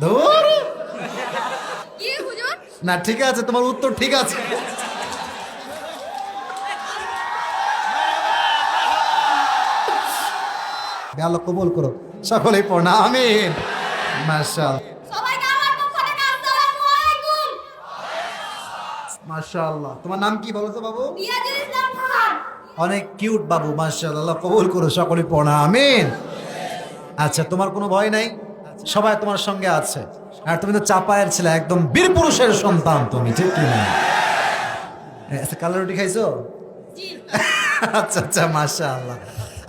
ধুর। কি হুজুর? না ঠিক আছে, তোমার উত্তর ঠিক আছে। আল্লাহ কবুল করো, সকলেই পড়না আমিন। মাশাআল্লাহ সবাইকে আমার পক্ষ থেকে আসসালামু আলাইকুম। মাশাআল্লাহ। তোমার নাম কি বলো তো বাবু? রিয়াজুল ইসলাম খান। অনেক কিউট বাবু, মাশাআল্লাহ। আল্লাহ কবুল করো, সকলেই পড়না আমিন। আচ্ছা, তোমার কোনো ভয় নাই, সবাই তোমার সঙ্গে আছে। আর তুমি তো চাপায়ের ছিলে, একদম বীর পুরুষের সন্তান তুমি, ঠিক কি না? আচ্ছা, কালো রুটি খাইছো? জি। আচ্ছা আচ্ছা, মাশাআল্লাহ।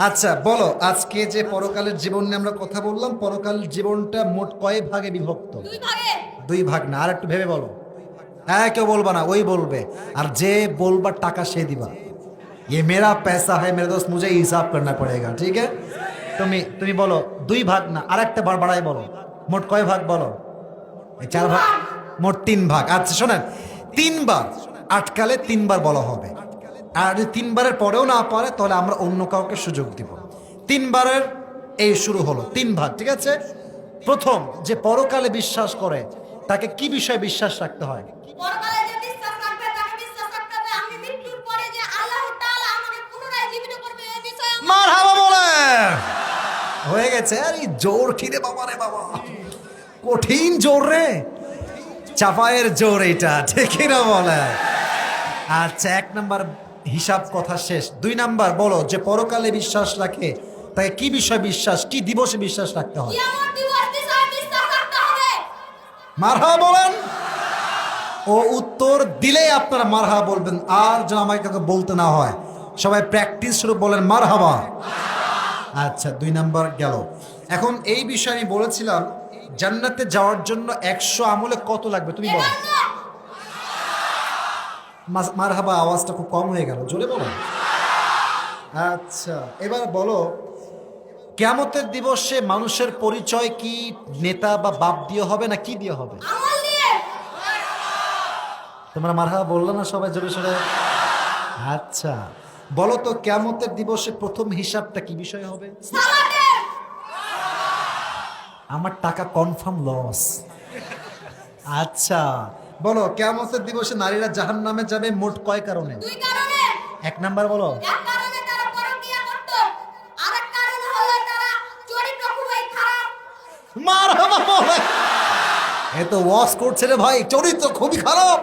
আচ্ছা বলো, আজকে যে পরকালের জীবন নিয়ে আমরা কথা বললাম, পরকালের জীবনটা মোট কয় ভাগে বিভক্ত? দুই ভাগে। দুই ভাগ না, আর একটু ভেবে বলো। হ্যাঁ, কেউ বলবা না, ওই বলবে। আর যে বলবার টাকা সে দিবা। ये मेरा पैसा है मेरे दोस्त, मुझे हिसाब करना पड़ेगा, ठीक है? তুমি বলো দুই ভাগ না, আর একটা বার বাড়াই বলো। মোট কয় ভাগ বলো? এই চার ভাগ, মোট তিন ভাগ। আচ্ছা শোনেন, তিনবার আটকালে তিনবার বলা হবে। আর যদি তিনবারের পরেও না পারে, তাহলে আমরা অন্য কাউকে সুযোগ দিব। তিনবারের এই শুরু হলো, তিন ভাগ, ঠিক আছে? প্রথম, যে পরকালে বিশ্বাস করে তাকে কি বিষয়ে বিশ্বাস রাখতে হয়? পরকালে যে বিশ্বাস রাখবে তাকে বিশ্বাস রাখতে হবে আমি মৃত্যুর পরে যে আল্লাহ তাআলা আমাকে পুনরায় জীবিত করবে এই বিষয়ে আমার মারহাবা বলে হয়ে গেছে। আরে জোর খিদে বাবা রে বাবা, কঠিন জোর রে, চাপায়ের জোর এইটা, ঠিক না বলে? আচ্ছা, এক নাম্বার হিসাব কথা শেষ। দুই নাম্বার বলো, যে পরকালে বিশ্বাস রাখে তাকে কি বিষয় বিশ্বাস, কি দিবসে বিশ্বাস রাখতে হয়? কিয়ামত দিবস বিষয়ে বিশ্বাস রাখতে হবে। মারহাবা বলেন। ও উত্তর দিলেই আপনারা মারহাবা বলবেন, আর যেন আমাকে কাউকে বলতে না হয়। সবাই প্র্যাকটিস শুরু, বলেন মারহাবা। আচ্ছা, দুই নাম্বার গেল। এখন এই বিষয়ে আমি বলেছিলাম, জান্নাতে যাওয়ার জন্য 100 আমলে কত লাগবে তুমি বলো। মারহাবা আওয়াজটা খুব কম হয়ে গেল, জোরে বলো। আচ্ছা, এবার বলো, কিয়ামতের দিবসে মানুষের পরিচয় কি নেতা বা বাপ দিয়ে হবে না কি দিয়ে হবে? আমল নিয়ে। তোমরা মারহাবা বললো না সবাই জোরে সোরে? আচ্ছা বলো তো, কিয়ামতের দিবসে প্রথম হিসাবটা কি বিষয় হবে? সালাতের। আমার টাকা কনফার্ম লস। আচ্ছা বলো, কিয়ামতের দিবসে নারীরা জাহান্নামে যাবে মোট কয় কারণে? দুই কারণে। এক নাম্বার বলো। এক কারণে তারা পরকীয়া করত, আরেক কারণ হলো তারা চরিত্র খুবই খারাপ। মারহাবা বলে। এ তো ওয়াজ করছে রে ভাই, চরিত্র খুবই খারাপ।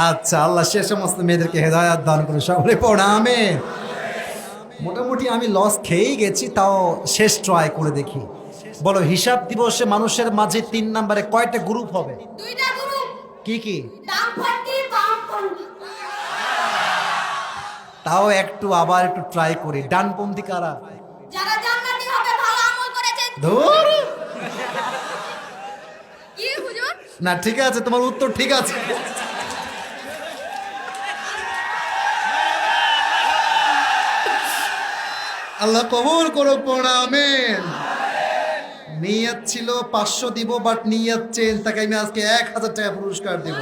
আচ্ছা, আল্লাহ সে সমস্ত মেয়েদেরকে হেদায়াত দান করে, সকলে পড়া আমিন। মোটামুটি আমি লস খেয়েই গেছি, তাও শেষ ট্রাই করে দেখি। বলো, হিসাব দিবসে মানুষের মাঝে 3 নম্বরে কয়টা গ্রুপ হবে? দুইটা গ্রুপ। কি কি? ডানপন্থী বামপন্থী। তাও একটু আবার একটু ট্রাই করি। ডানপন্থী কারা? যারা জান্নাতি হবে ভালো আমল করেছে। ধুর। কি হুজুর? না ঠিক আছে, তোমার উত্তর ঠিক আছে। আল্লাহ কবুল করো, পড়া আমিন। নিয়ত ছিল 500 দিব, বাট নিয়ত চেঞ্জ, তাকে আমি আজকে 1000 টাকা পুরস্কার দিব।